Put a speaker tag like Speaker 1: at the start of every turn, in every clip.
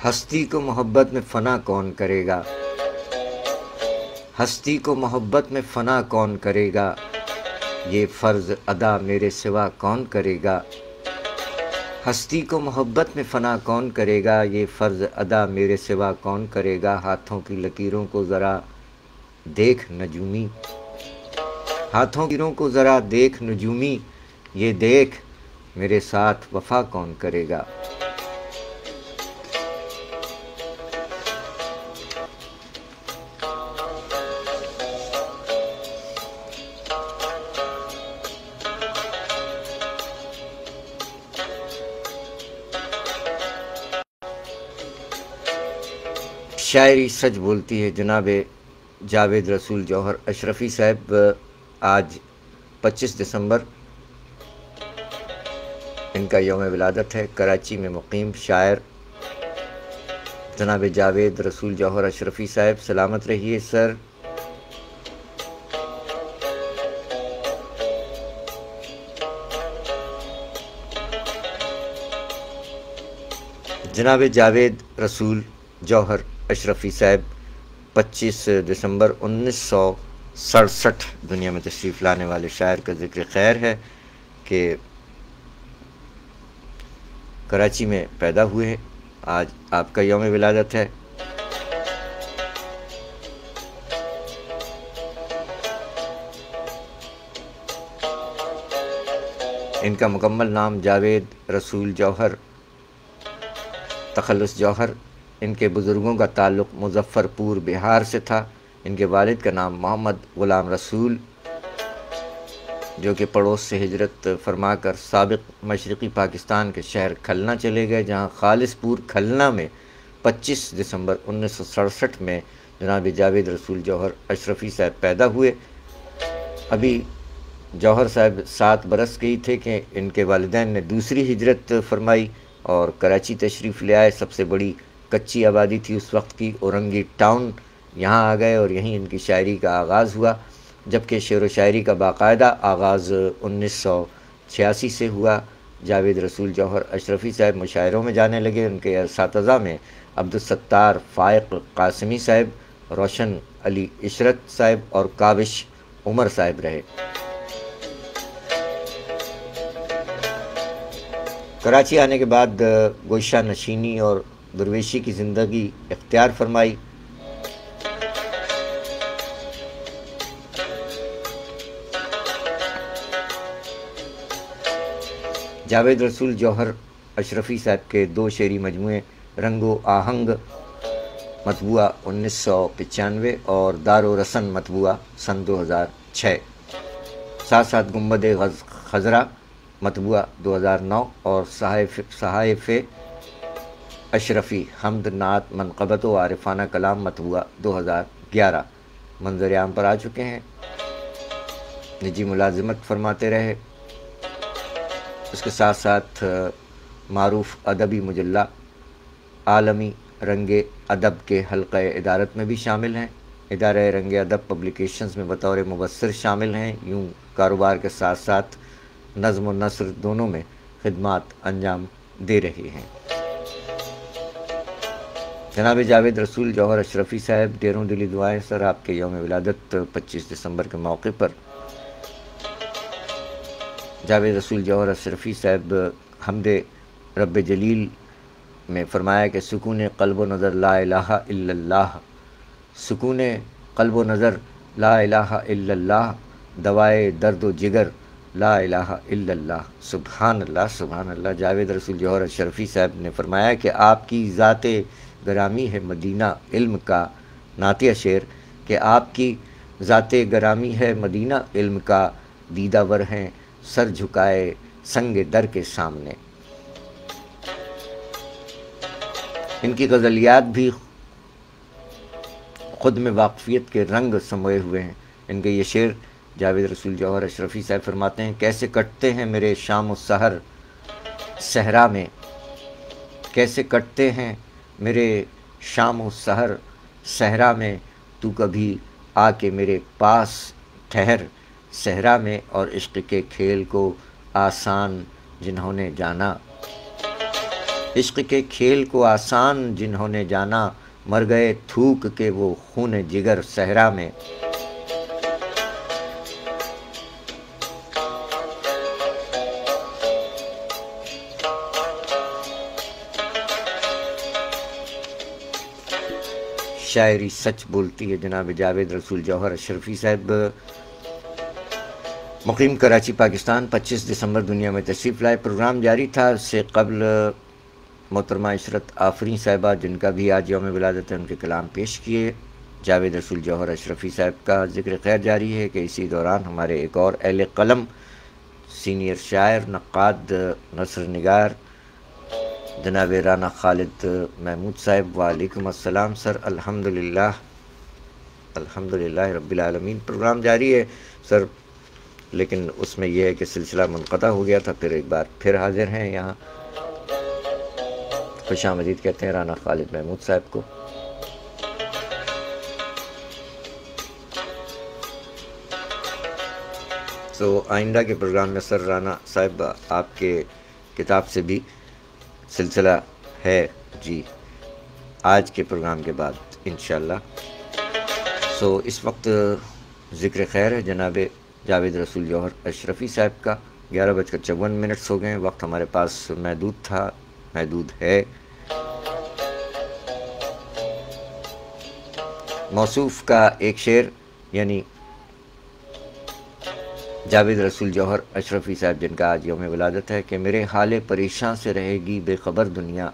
Speaker 1: ہستی کو محبت میں فنا کون کرے گا، ہستی کو محبت میں فنا کون کرے گا، یہ فرض ادا میرے سوا کون کرے گا، ہستی کو محبت میں فنا کون کرے گا، یہ فرض ادا میرے سوا کون کرے گا، ہاتھوں کی لکیروں کو ذرا دیکھ نجومی، ہاتھوں کی لکیروں کو ذرا دیکھ نجومی، یہ دیکھ میرے ساتھ وفا کون کرے گا۔ شاعری سچ بولتی ہے جناب جاوید رسول جوہر اشرفی صاحب آج 25 دسمبر ان کا یوم ولادت ہے۔ کراچی میں مقیم شاعر جناب جاوید رسول جوہر اشرفی صاحب سلامت رہیے سر۔ جناب جاوید رسول جوہر اشرفی صاحب 25 دسمبر 1967 دنیا میں تشریف لانے والے شاعر کا ذکر خیر ہے کہ کراچی میں پیدا ہوئے، آج آپ کا یوم ولادت ہے۔ ان کا مکمل نام جاوید رسول جوہر تخلص جوہر، ان کے بزرگوں کا تعلق مظفر پور بہار سے تھا۔ ان کے والد کا نام محمد غلام رسول جو کہ پڑوس سے ہجرت فرما کر سابق مشرقی پاکستان کے شہر کھلنا چلے گئے، جہاں خالص پور کھلنا میں 25 دسمبر 1967 میں جناب جاوید رسول جوہر اشرفی صاحب پیدا ہوئے۔ ابھی جوہر صاحب 7 برس کے ہی تھے کہ ان کے والدین نے دوسری ہجرت فرمائی اور کراچی تشریف لے آئے۔ سب سے بڑی کچی آبادی تھی اس وقت کی، اورنگی ٹاؤن، یہاں آ گئے اور یہیں ان کی شاعری کا آغاز ہوا، جبکہ شعر و شاعری کا باقاعدہ آغاز 1986 سے ہوا۔ جاوید رسول جوہر اشرفی صاحب مشاعروں میں جانے لگے۔ ان کے اساتذہ میں عبدالستار فائق قاسمی صاحب، روشن علی عشرت صاحب اور کاوش عمر صاحب رہے۔ کراچی آنے کے بعد گوشہ نشینی اور درویشی کی زندگی اختیار فرمائی۔ جاوید رسول جوہر اشرفی صاحب کے 2 شعری مجموعے رنگ و آہنگ مطبوعہ 1995 اور دار و رسن مطبوعہ سن 2006، ساتھ ساتھ گنبد خضرا مطبوعہ 2009 اور صحائف اشرفی حمد نعت منقبت و عارفانہ کلام مطبوعہ 2011 منظر عام پر آ چکے ہیں۔ نجی ملازمت فرماتے رہے۔ اس کے ساتھ ساتھ معروف ادبی مجلہ عالمی رنگ ادب کے حلقہ ادارت میں بھی شامل ہیں۔ ادارہ رنگ ادب پبلیکیشنز میں بطور مبصر شامل ہیں۔ یوں کاروبار کے ساتھ ساتھ نظم و نثر دونوں میں خدمات انجام دے رہی ہیں۔ جناب جاوید رسول جوہر اشرفی صاحب، ڈیروں دلی دعائیں سر آپ کے یوم ولادت 25 دسمبر کے موقع پر۔ جاوید رسول جوہر اشرفی صاحب حمد رب جلیل میں فرمایا کہ سکون قلب و نظر لا الہ الا اللہ، سکون قلب و نظر لا الہ الا اللہ، دوائے درد و جگر لا الہ الا اللہ۔ سبحان اللہ سبحان اللہ۔ جاوید رسول جوہر اشرفی صاحب نے فرمایا کہ آپ کی ذات گرامی ہے مدینہ علم کا، نعتیہ شعر کہ آپ کی ذات گرامی ہے مدینہ علم کا، دیدہ ور ہیں سر جھکائے سنگ در کے سامنے۔ ان کی غزلیات بھی خود میں واقفیت کے رنگ سموئے ہوئے ہیں۔ ان کے یہ شعر جاوید رسول جوہر اشرفی صاحب فرماتے ہیں، کیسے کٹتے ہیں میرے شام و سحر صحرا میں، کیسے کٹتے ہیں میرے شام و سحر صحرا میں، تو کبھی آ کے میرے پاس ٹھہر صحرا میں، اور عشق کے کھیل کو آسان جنہوں نے جانا۔ عشق کے کھیل کو آسان جنہوں نے جانا، مر گئے تھوک کے وہ خون جگر صحرا میں۔ شاعری سچ بولتی ہے جناب جاوید رسول جوہر اشرفی صاحب، مقیم کراچی پاکستان، 25 دسمبر دنیا میں تشریف لائے۔ پروگرام جاری تھا، اس سے قبل محترمہ عشرت آفریں صاحبہ جن کا بھی آج یوم ولادت ہے، ان کے کلام پیش کیے۔ جاوید رسول جوہر اشرفی صاحب کا ذکر خیر جاری ہے کہ اسی دوران ہمارے ایک اور اہل قلم، سینئر شاعر نقاد نثر نگار جناب رانا خالد محمود صاحب، وعلیکم السلام سر۔ الحمدللہ رب العالمین۔ پروگرام جاری ہے سر، لیکن اس میں یہ ہے کہ سلسلہ منقطع ہو گیا تھا، پھر ایک بار پھر حاضر ہیں یہاں۔ خوش آمدید کہتے ہیں رانا خالد محمود صاحب کو۔ تو آئندہ کے پروگرام میں سر رانا صاحب آپ کے کتاب سے بھی سلسلہ ہے جی، آج کے پروگرام کے بعد انشاءاللہ۔ اس وقت ذکر خیر ہے جناب جاوید رسول جوہر اشرفی صاحب کا۔ 11:54 ہو گئے، وقت ہمارے پاس محدود تھا، محدود ہے۔ موصوف کا ایک شعر، یعنی جاوید رسول جوہر اشرفی صاحب جن کا آج یوم ولادت ہے، کہ میرے حال پریشاں سے رہے گی بے خبر دنیا،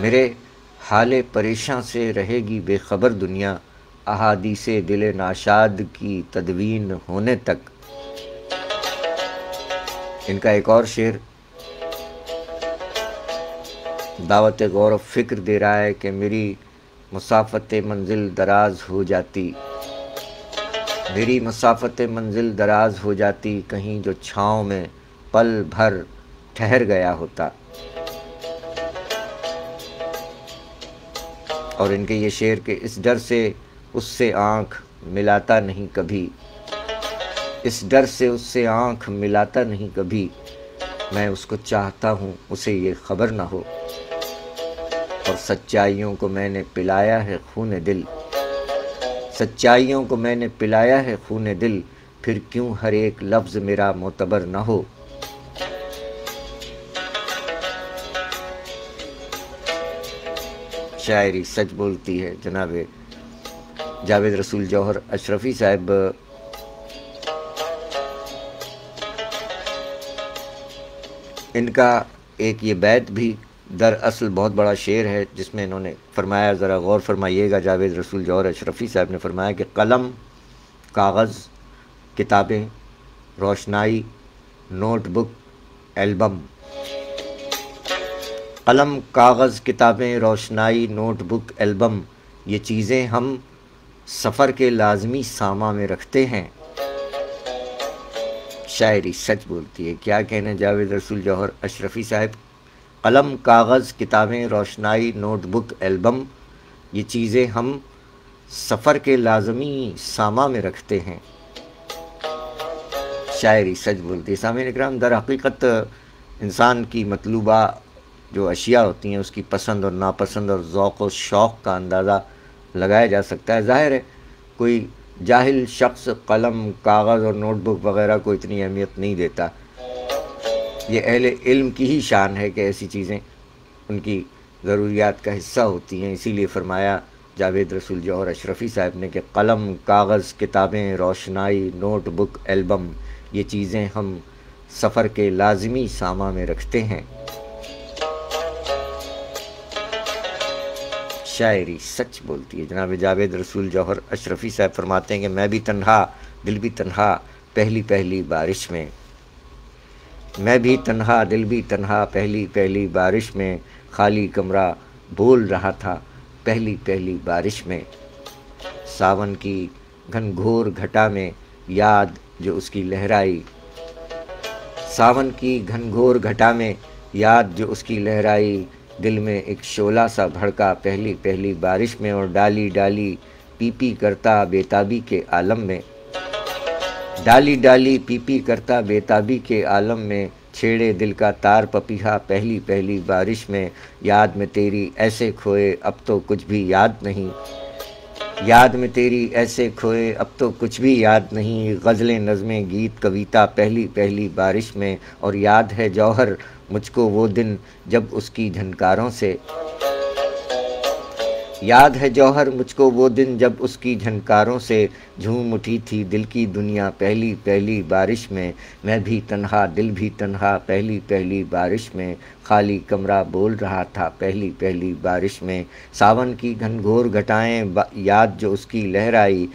Speaker 1: میرے حال پریشاں سے رہے گی بے خبر دنیا، احادیث دل ناشاد کی تدوین ہونے تک۔ ان کا ایک اور شعر دعوت غور و فکر دے رہا ہے کہ میری مسافت منزل دراز ہو جاتی، میری مسافت منزل دراز ہو جاتی، کہیں جو چھاؤں میں پل بھر ٹھہر گیا ہوتا۔ اور ان کے یہ شعر کہ اس ڈر سے اس سے آنکھ ملاتا نہیں کبھی، اس ڈر سے اس سے آنکھ ملاتا نہیں کبھی، میں اس کو چاہتا ہوں اسے یہ خبر نہ ہو، اور سچائیوں کو میں نے پلایا ہے خون دل، سچائیوں کو میں نے پلایا ہے خون دل، پھر کیوں ہر ایک لفظ میرا معتبر نہ ہو۔ شاعری سچ بولتی ہے جناب جاوید رسول جوہر اشرفی صاحب۔ ان کا ایک یہ بیت بھی دراصل بہت بڑا شعر ہے، جس میں انہوں نے فرمایا، ذرا غور فرمائیے گا، جاوید رسول جوہر اشرفی صاحب نے فرمایا کہ قلم، کاغذ، کتابیں، روشنائی، نوٹ بک، البم۔ قلم، کاغذ، کتابیں، روشنائی، نوٹ بک، البم، یہ چیزیں ہم سفر کے لازمی ساما میں رکھتے ہیں۔ شاعری سچ بولتی ہے، کیا کہنے جاوید رسول جوہر اشرفی صاحب۔ قلم، کاغذ، کتابیں، روشنائی، نوٹ بک، البم، یہ چیزیں ہم سفر کے لازمی ساما میں رکھتے ہیں۔ شاعری سچ بولتی ہے۔ سامعین اکرام، در حقیقت انسان کی مطلوبہ جو اشیاء ہوتی ہیں، اس کی پسند اور ناپسند اور ذوق و شوق کا اندازہ لگایا جا سکتا ہے۔ ظاہر ہے کوئی جاہل شخص قلم، کاغذ اور نوٹ بک وغیرہ کو اتنی اہمیت نہیں دیتا، یہ اہل علم کی ہی شان ہے کہ ایسی چیزیں ان کی ضروریات کا حصہ ہوتی ہیں۔ اسی لیے فرمایا جاوید رسول جوہر اشرفی صاحب نے کہ قلم، کاغذ، کتابیں، روشنائی، نوٹ بک، البم، یہ چیزیں ہم سفر کے لازمی ساما میں رکھتے ہیں۔ شاعری سچ بولتی ہے۔ جناب جاوید رسول جوہر اشرفی صاحب فرماتے ہیں کہ میں بھی تنہا، دل بھی تنہا، پہلی پہلی بارش میں، میں بھی تنہا، دل بھی تنہا، پہلی پہلی بارش میں، خالی کمرہ بول رہا تھا پہلی پہلی بارش میں، ساون کی گھن گھور گھٹا میں یاد جو اس کی لہرائی، ساون کی گھن گھور گھٹا میں یاد جو اس کی لہرائی، دل میں ایک شعلہ سا بھڑکا پہلی پہلی بارش میں، اور ڈالی ڈالی پی پی کرتا بےتابی کے عالم میں، ڈالی ڈالی پی پی کرتا بےتابی کے عالم میں، چھیڑے دل کا تار پپیہا پہلی پہلی بارش میں، یاد میں تیری ایسے کھوئے اب تو کچھ بھی یاد نہیں، یاد میں تیری ایسے کھوئے اب تو کچھ بھی یاد نہیں، غزلیں نظمیں گیت کویتا پہلی پہلی بارش میں، اور یاد ہے جوہر مجھ کو وہ دن جب اس کی جھنکاروں سے، یاد ہے جوہر مجھ کو وہ دن جب اس کی جھنکاروں سے جھوم اٹھی تھی دل کی دنیا پہلی پہلی بارش میں، میں بھی تنہا دل بھی تنہا پہلی پہلی بارش میں، خالی کمرہ بول رہا تھا پہلی پہلی بارش میں، ساون کی گھنگھور گھٹائیں یاد جو اس کی لہر آئی،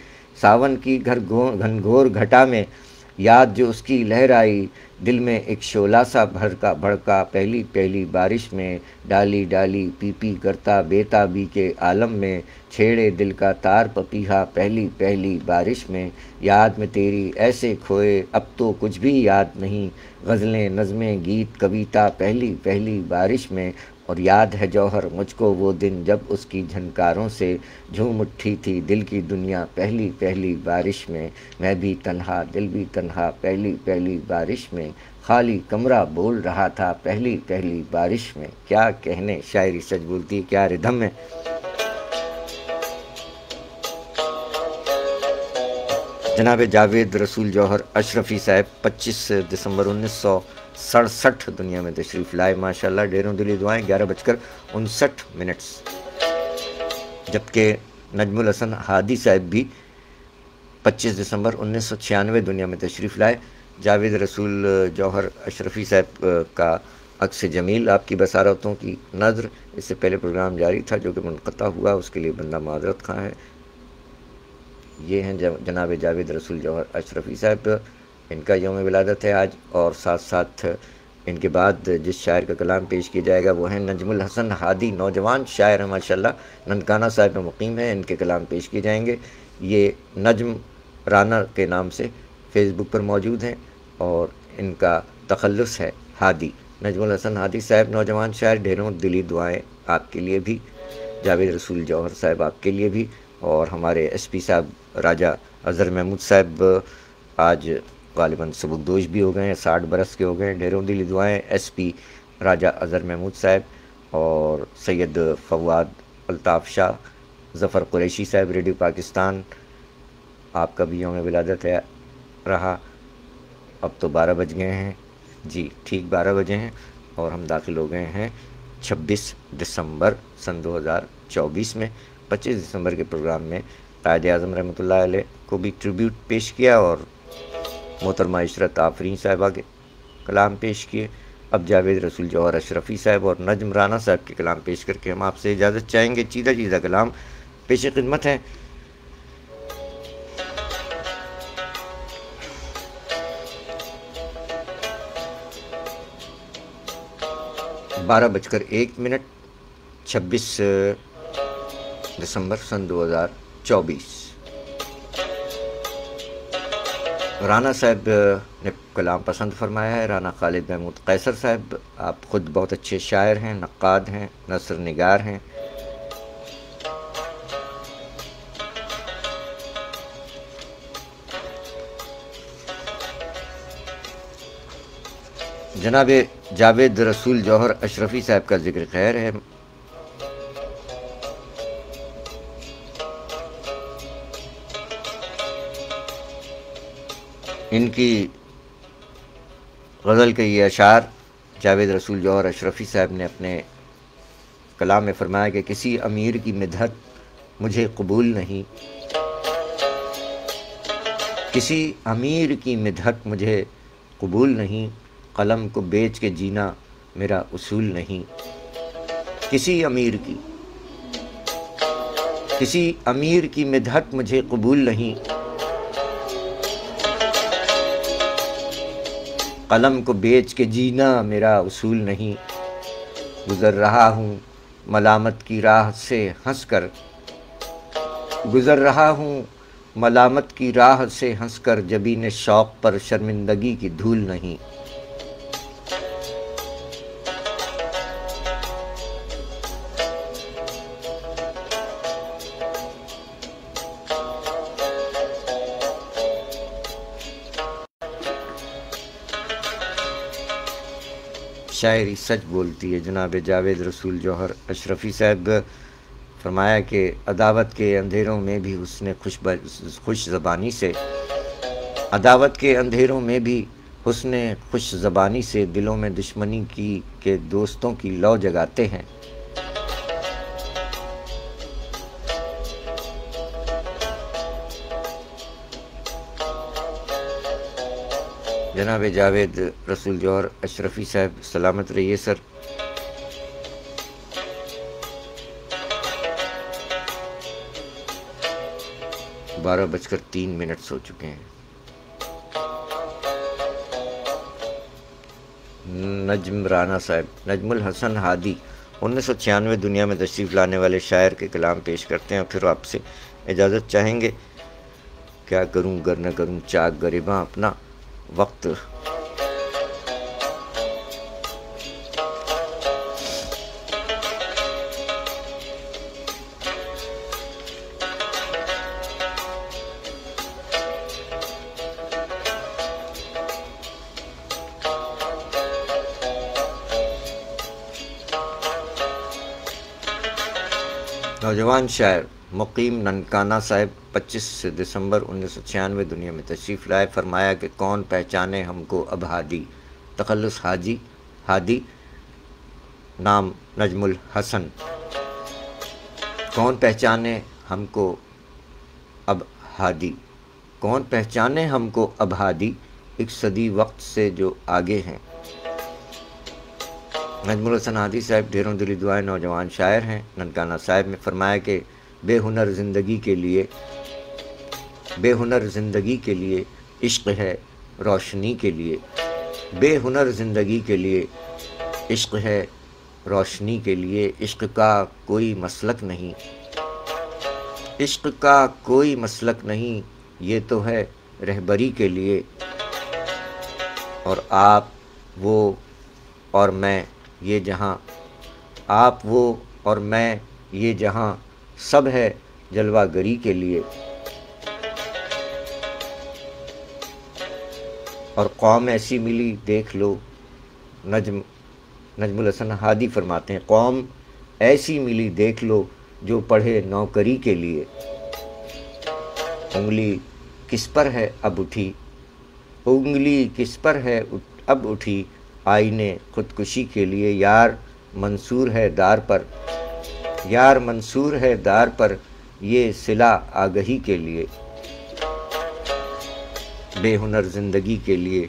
Speaker 1: ساون کی گھنگھور گھٹا میں یاد جو اس کی لہر آئی، دل میں ایک شعلہ سا بھڑکا پہلی پہلی بارش میں، ڈالی ڈالی پی پی کرتا بےتابی کے عالم میں، چھیڑے دل کا تار پپیہا پہلی پہلی بارش میں، یاد میں تیری ایسے کھوئے اب تو کچھ بھی یاد نہیں، غزلیں نظمیں گیت کویتا پہلی پہلی بارش میں، اور یاد ہے جوہر مجھ کو وہ دن جب اس کی جھنکاروں سے جھوم اٹھی تھی دل کی دنیا پہلی پہلی بارش میں، میں بھی تنہا دل بھی تنہا پہلی پہلی بارش میں، خالی کمرہ بول رہا تھا پہلی پہلی بارش میں۔ کیا کہنے، شاعری سچ بولتی، کیا ردھم ہے۔ جناب جاوید رسول جوہر اشرفی صاحب 25 دسمبر 1967 دنیا میں تشریف لائے، ماشاءاللہ، ڈھیروں دلی دعائیں، 11:59۔ جبکہ نجم الحسن ہادی صاحب بھی 25 دسمبر 1996 دنیا میں تشریف لائے۔ جاوید رسول جوہر اشرفی صاحب کا عکس جمیل آپ کی بصارتوں کی نظر، اس سے پہلے پروگرام جاری تھا جو کہ منقطع ہوا، اس کے لیے بندہ معذرت خواہ ہے۔ یہ ہیں جناب جاوید رسول جوہر اشرفی صاحب، ان کا یوم ولادت ہے آج، اور ساتھ ساتھ ان کے بعد جس شاعر کا کلام پیش کیا جائے گا وہ ہیں نجم الحسن ہادی، نوجوان شاعر ہیں ماشاءاللہ، ننکانہ صاحب میں مقیم ہیں، ان کے کلام پیش کیے جائیں گے۔ یہ نجم رانا کے نام سے فیس بک پر موجود ہیں اور ان کا تخلص ہے ہادی۔ نجم الحسن ہادی صاحب نوجوان شاعر، ڈھیروں دلی دعائیں آپ کے لیے بھی، جاوید رسول جوہر صاحب آپ کے لیے بھی، اور ہمارے ایس پی صاحب راجہ اظہر محمود صاحب آج غالباً سبکدوش بھی ہو گئے ہیں، 60 برس کے ہو گئے ہیں، ڈھیروں دلی دعائیں ایس پی راجہ اظہر محمود صاحب، اور سید فواد الطاف شاہ، ظفر قریشی صاحب ریڈیو پاکستان، آپ کا بھی یوم ولادت ہے رہا۔ اب تو 12 بج گئے ہیں، جی ٹھیک 12 بجے ہیں، اور ہم داخل ہو گئے ہیں 26 دسمبر سن 2024 میں۔ 25 دسمبر کے پروگرام میں قائد اعظم رحمۃ اللہ علیہ کو بھی ٹریبیوٹ پیش کیا اور محترمہ عشرت آفرین صاحبہ کے کلام پیش کیے۔ اب جاوید رسول جوہر اشرفی صاحب اور نجم رانا صاحب کے کلام پیش کر کے ہم آپ سے اجازت چاہیں گے۔ چیدہ چیدہ کلام پیش خدمت ہے۔ 12:01، 26 دسمبر سن 2024۔ رانا صاحب نے کلام پسند فرمایا ہے، رانا خالد محمود قیصر صاحب، آپ خود بہت اچھے شاعر ہیں، نقاد ہیں، نثر نگار ہیں۔ جناب جاوید رسول جوہر اشرفی صاحب کا ذکر خیر ہے۔ ان کی غزل کے یہ اشعار جاوید رسول جوہر اشرفی صاحب نے اپنے کلام میں فرمایا کہ کسی امیر کی مدحت مجھے قبول نہیں، کسی امیر کی مدحت مجھے قبول نہیں، قلم کو بیچ کے جینا میرا اصول نہیں۔ کسی امیر کی مدحت مجھے قبول نہیں، قلم کو بیچ کے جینا میرا اصول نہیں۔ گزر رہا ہوں ملامت کی راہ سے ہنس کر، گزر رہا ہوں ملامت کی راہ سے ہنس کر، جبین شوق پر شرمندگی کی دھول نہیں۔ شاعری سچ بولتی ہے جناب جاوید رسول جوہر اشرفی صاحب فرمایا کہ عداوت کے اندھیروں میں بھی خوش زبانی سے عداوت کے اندھیروں میں بھی حسن خوش زبانی سے دلوں میں دشمنی کی کے دوستوں کی لو جگاتے ہیں۔ جناب جاوید رسول جوہر اشرفی صاحب سلامت رہیے سر۔ 12:03 ہو چکے ہیں۔ نجم رانا صاحب نجم الحسن ہادی 1996 دنیا میں تشریف لانے والے شاعر کے کلام پیش کرتے ہیں اور پھر آپ سے اجازت چاہیں گے۔ کیا کروں گر نہ کروں چاک گریباں اپنا وقت نوجوان شاعر مقیم ننکانہ صاحب 25 دسمبر 1996 دنیا میں تشریف لائے۔ فرمایا کہ کون پہچانے ہم کو اب ہادی، تخلص ہادی نام نجم الحسن، کون پہچانے ہم کو اب ہادی، کون پہچانے ہم کو اب ہادی، ایک صدی وقت سے جو آگے ہیں۔ نجم الحسن ہادی صاحب ڈھیروں دلی دعائیں نوجوان شاعر ہیں۔ ننکانہ صاحب نے فرمایا کہ بے ہنر زندگی کے لیے عشق ہے روشنی کے لیے، بے ہنر زندگی کے لیے عشق ہے روشنی کے لیے، عشق کا کوئی مسلک نہیں، عشق کا کوئی مسلک نہیں، یہ تو ہے رہبری کے لیے، اور آپ وہ اور میں یہ جہاں، آپ وہ اور میں یہ جہاں، سب ہے جلوہ گری کے لیے، اور قوم ایسی ملی دیکھ لو، نجم الحسن ہادی فرماتے ہیں قوم ایسی ملی دیکھ لو جو پڑھے نوکری کے لیے، انگلی کس پر ہے اب اٹھی، انگلی کس پر ہے اب اٹھی، آئینے خودکشی کے لیے، یار منصور ہے دار پر، یار منصور ہے دار پر، یہ صلہ آگہی کے لیے، بے ہنر زندگی کے لیے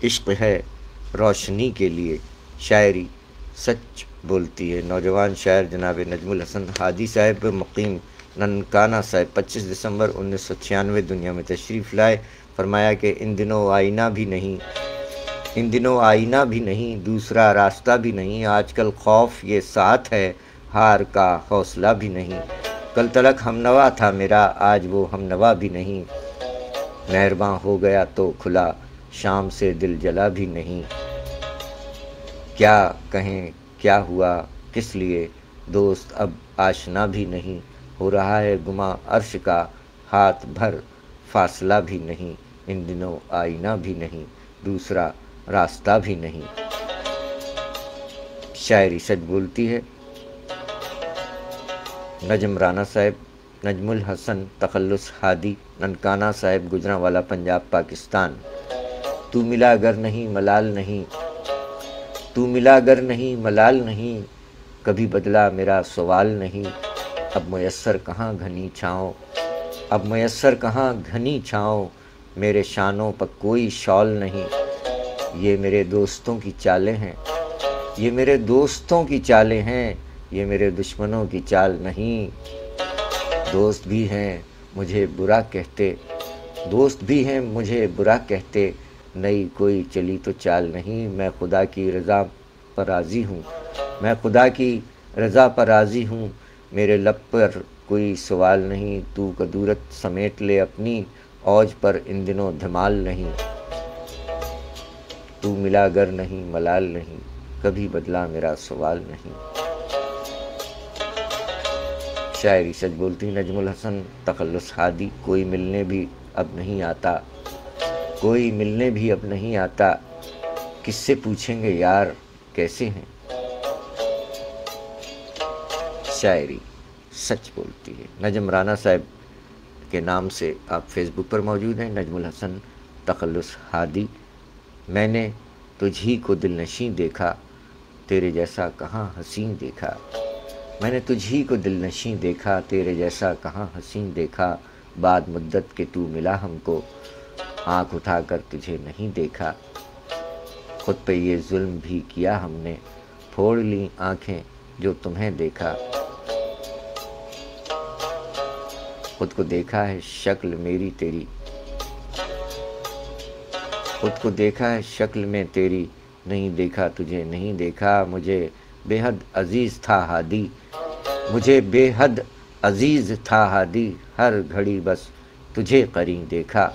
Speaker 1: عشق ہے روشنی کے لیے، شاعری سچ بولتی ہے۔ نوجوان شاعر جناب نجم الحسن ہادی صاحب مقیم ننکانہ صاحب 25 دسمبر 1996 دنیا میں تشریف لائے۔ فرمایا کہ ان دنوں آئینہ بھی نہیں، دوسرا راستہ بھی نہیں، آج کل خوف یہ ساتھ ہے، ہار کا حوصلہ بھی نہیں، کل تلک ہم نوا تھا میرا، آج وہ ہم نوا بھی نہیں، مہرباں ہو گیا تو کھلا، شام سے دل جلا بھی نہیں، کیا کہیں کیا ہوا کس لیے، دوست اب آشنا بھی نہیں، ہو رہا ہے گماں عرش کا، ہاتھ بھر فاصلہ بھی نہیں، ان دنوں آئینہ بھی نہیں، دوسرا راستہ بھی نہیں، شاعری سچ بولتی ہے۔ نجم رانا صاحب نجم الحسن تخلص ہادی ننکانہ صاحب گجرانوالہ پنجاب پاکستان۔ تو ملا گر نہیں ملال نہیں، تو ملا گر نہیں ملال نہیں، کبھی بدلا میرا سوال نہیں، اب میسر کہاں گھنی چھاؤں، اب میسر کہاں گھنی چھاؤں، میرے شانوں پر کوئی شال نہیں، یہ میرے دوستوں کی چالیں ہیں، یہ میرے دوستوں کی چالیں ہیں، یہ میرے دشمنوں کی چال نہیں، دوست بھی ہیں مجھے برا کہتے، دوست بھی ہیں مجھے برا کہتے، نئی کوئی چلی تو چال نہیں، میں خدا کی رضا پر راضی ہوں، میں خدا کی رضا پر راضی ہوں، میرے لب پر کوئی سوال نہیں، تو کدورت سمیٹ لے اپنی، اوج پر ان دنوں دھمال نہیں، تو ملا گر نہیں ملال نہیں، کبھی بدلا میرا سوال نہیں، شاعری سچ بولتی نجم الحسن تخلص ہادی۔ کوئی ملنے بھی اب نہیں آتا، کوئی ملنے بھی اب نہیں آتا، کس سے پوچھیں گے یار کیسے ہیں؟ شاعری سچ بولتی ہے۔ نجم رانا صاحب کے نام سے آپ فیس بک پر موجود ہیں، نجم الحسن تخلص ہادی۔ میں نے تجھ ہی کو دل نشیں دیکھا، تیرے جیسا کہاں حسین دیکھا۔ میں نے تجھ ہی کو دل نشیں دیکھا، تیرے جیسا کہاں حسین دیکھا۔ بعد مدت کے تو ملا ہم کو، آنکھ اٹھا کر تجھے نہیں دیکھا۔ خود پہ یہ ظلم بھی کیا ہم نے، پھوڑ لی آنکھیں جو تمہیں دیکھا۔ خود کو دیکھا ہے شکل میری تیری، خود کو دیکھا ہے شکل میں تیری، نہیں دیکھا تجھے نہیں دیکھا۔ مجھے بے حد عزیز تھا ہادی، مجھے بے حد عزیز تھا ہادی، ہر گھڑی بس تجھے قرین دیکھا۔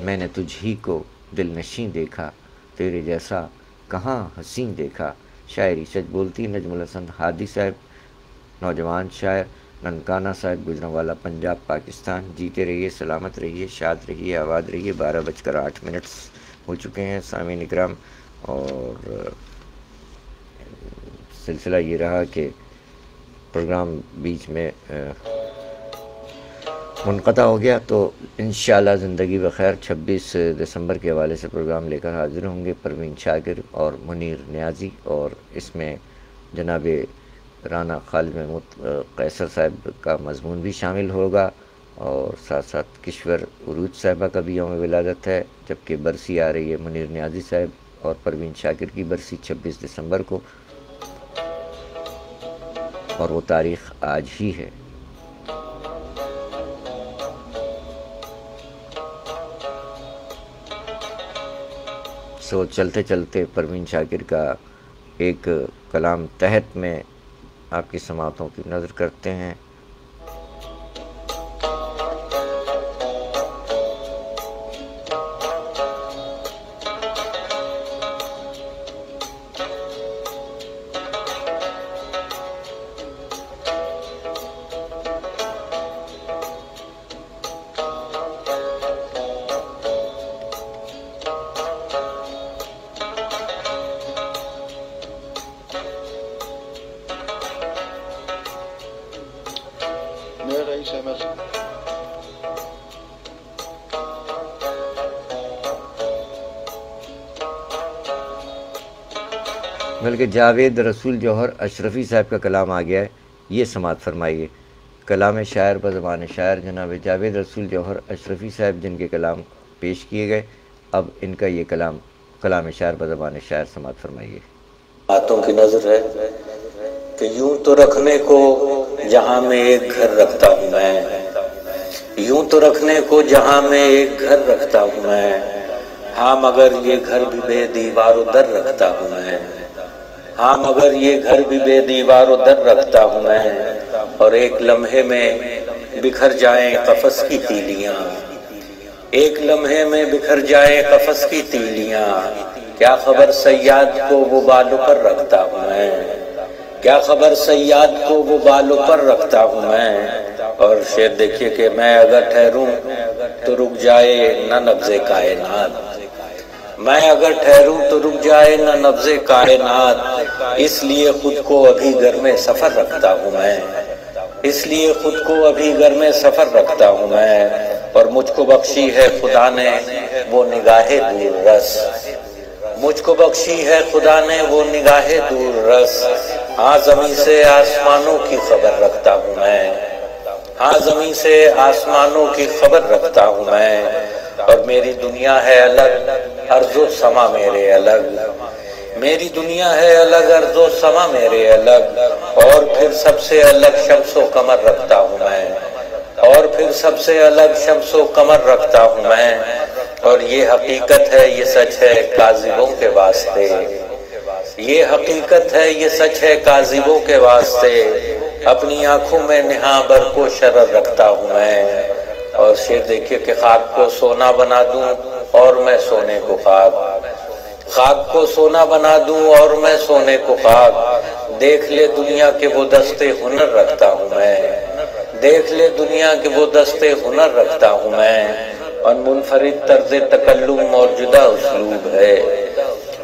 Speaker 1: میں نے تجھ ہی کو دل نشیں دیکھا، تیرے جیسا کہاں حسین دیکھا۔ شاعری سچ بولتی نجم الحسن ہادی صاحب، نوجوان شاعر، ننکانہ صاحب، گجرانوالہ پنجاب پاکستان۔ جیتے رہیے، سلامت رہیے، شاد رہیے، آباد رہیے۔ 12:08 ہو چکے ہیں سامعین اکرام، اور سلسلہ یہ رہا کہ پروگرام بیچ میں منقطع ہو گیا، تو انشاءاللہ زندگی بخیر 26 دسمبر کے حوالے سے پروگرام لے کر حاضر ہوں گے پروین شاکر اور منیر نیازی، اور اس میں جناب رانا خالد محمود قیصر صاحب کا مضمون بھی شامل ہوگا، اور ساتھ ساتھ کشور عروج صاحبہ کا بھی یوم ولادت ہے، جبکہ برسی آ رہی ہے منیر نیازی صاحب اور پروین شاکر کی برسی 26 دسمبر کو، اور وہ تاریخ آج ہی ہے۔ سو چلتے چلتے پروین شاکر کا ایک کلام تحت میں آپ کی سماعتوں کی نظر کرتے ہیں۔ بلکہ جاوید رسول جوہر اشرفی صاحب کا کلام آ گیا ہے، یہ سماعت فرمائیے۔ کلام شاعر بزبان شاعر جناب جاوید رسول جوہر اشرفی صاحب، جن کے کلام پیش کیے گئے، اب ان کا یہ کلام شاعر بزبان شاعر سماعت فرمائیے۔
Speaker 2: باتوں کی نظر ہے کہ یوں تو رکھنے کو جہاں میں ایک گھر رکھتا ہوں میں، یوں تو رکھنے کو جہاں میں ایک گھر رکھتا ہوں میں، ہاں مگر یہ گھر بھی بے دیوار و در رکھتا ہوں میں، ہاں مگر یہ گھر بھی بے دیوار و در رکھتا ہوں میں، اور ایک لمحے میں بکھر جائیں قفس کی تیلیاں، ایک لمحے میں بکھر جائیں قفس کی تیلیاں، کیا خبر صیاد کو وہ بالوں پر رکھتا ہوں میں، کیا خبر صیاد کو وہ بالوں پر رکھتا ہوں میں، اور شعر دیکھیے کہ میں اگر ٹھہروں تو رک جائے نہ نبض کائنات، میں اگر ٹھہروں تو رک جائے نہ نبض کائنات، اس لیے خود کو ابھی گھر میں سفر رکھتا ہوں میں، اس لیے خود کو ابھی گھر میں سفر رکھتا ہوں میں، اور مجھ کو بخشی ہے خدا نے وہ نگاہ دور رس، مجھ کو بخشی ہے خدا نے وہ نگاہ دور رس، ہاں زمین سے آسمانوں کی خبر رکھتا ہوں میں، ہاں زمین سے آسمانوں کی خبر رکھتا ہوں میں، اور میری دنیا ہے الگ ارض و سما میرے الگ، میری دنیا ہے الگ ارض و سما میرے الگ، اور پھر سب سے الگ شمس و قمر رکھتا ہوں میں، اور پھر سب سے الگ شمس و قمر رکھتا ہوں میں، اور یہ حقیقت ہے یہ سچ ہے کاذبوں کے واسطے، یہ حقیقت ہے یہ سچ ہے کاذبوں کے واسطے، اپنی آنکھوں میں نہاں بر کو شرر رکھتا ہوں میں، اور شعر دیکھیے کہ خاک کو سونا بنا دوں اور میں سونے کو خاک، خاک کو سونا بنا دوں اور میں سونے کو خاک، دیکھ لے دنیا کے وہ دستے ہنر رکھتا ہوں میں، دیکھ لے دنیا کے وہ دستے ہنر رکھتا ہوں میں، اور منفرد طرز تکلم اور جدا اسلوب ہے،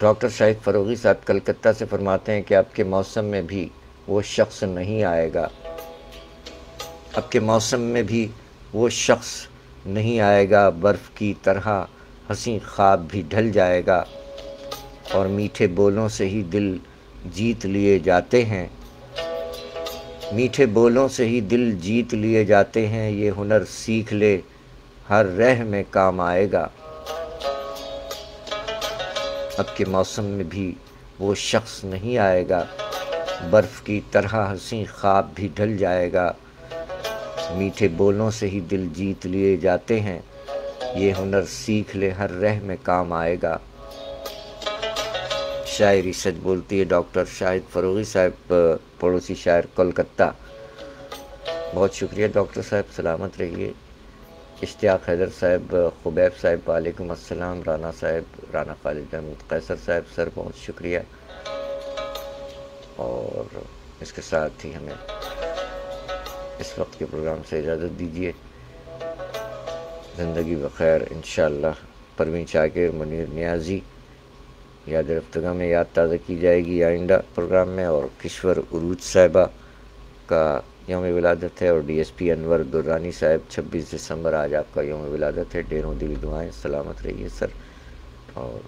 Speaker 1: ڈاکٹر شاہد فروغی صاحب کلکتہ سے فرماتے ہیں کہ اب کے موسم میں بھی وہ شخص نہیں آئے گا، اب کے موسم میں بھی وہ شخص نہیں آئے گا، برف کی طرح حسین خواب بھی ڈھل جائے گا، اور میٹھے بولوں سے ہی دل جیت لیے جاتے ہیں، میٹھے بولوں سے ہی دل جیت لیے جاتے ہیں، یہ ہنر سیکھ لے ہر رہ میں کام آئے گا۔ اب کے موسم میں بھی وہ شخص نہیں آئے گا، برف کی طرح حسین خواب بھی ڈھل جائے گا، میٹھے بولوں سے ہی دل جیت لیے جاتے ہیں، یہ ہنر سیکھ لے ہر رہ میں کام آئے گا۔ شاعری سچ بولتی ہے ڈاکٹر شاہد فروغی صاحب، پڑوسی شاعر کولکتہ۔ بہت شکریہ ڈاکٹر صاحب، سلامت رہیے۔ اشتیاق حیدر صاحب، خبیب صاحب وعلیکم السلام، رانا صاحب، رانا خالد محمود قیصر صاحب، سر بہت شکریہ۔ اور اس کے ساتھ ہی ہمیں اس وقت کے پروگرام سے اجازت دیجیے۔ زندگی بخیر انشاءاللہ۔ پروین شاکر، منیر نیازی، یاد رفتگاہ میں یاد تازہ کی جائے گی آئندہ پروگرام میں، اور کشور عروج صاحبہ کا یوم ولادت ہے، اور ڈی ایس پی انور درانی صاحب 26 دسمبر آج آپ کا یوم ولادت ہے۔ ڈھیروں دلی دعائیں، سلامت رہیے سر، اور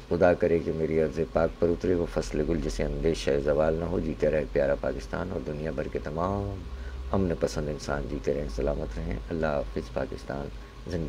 Speaker 1: خدا کرے کہ میری عرض پاک پر اترے وہ فصل گل جسے اندیشہ زوال نہ ہو، جیتے رہے پیارا پاکستان، اور دنیا بھر کے تمام امن پسند انسان جیتے رہیں، سلامت رہیں۔ اللہ حافظ پاکستان، زندہ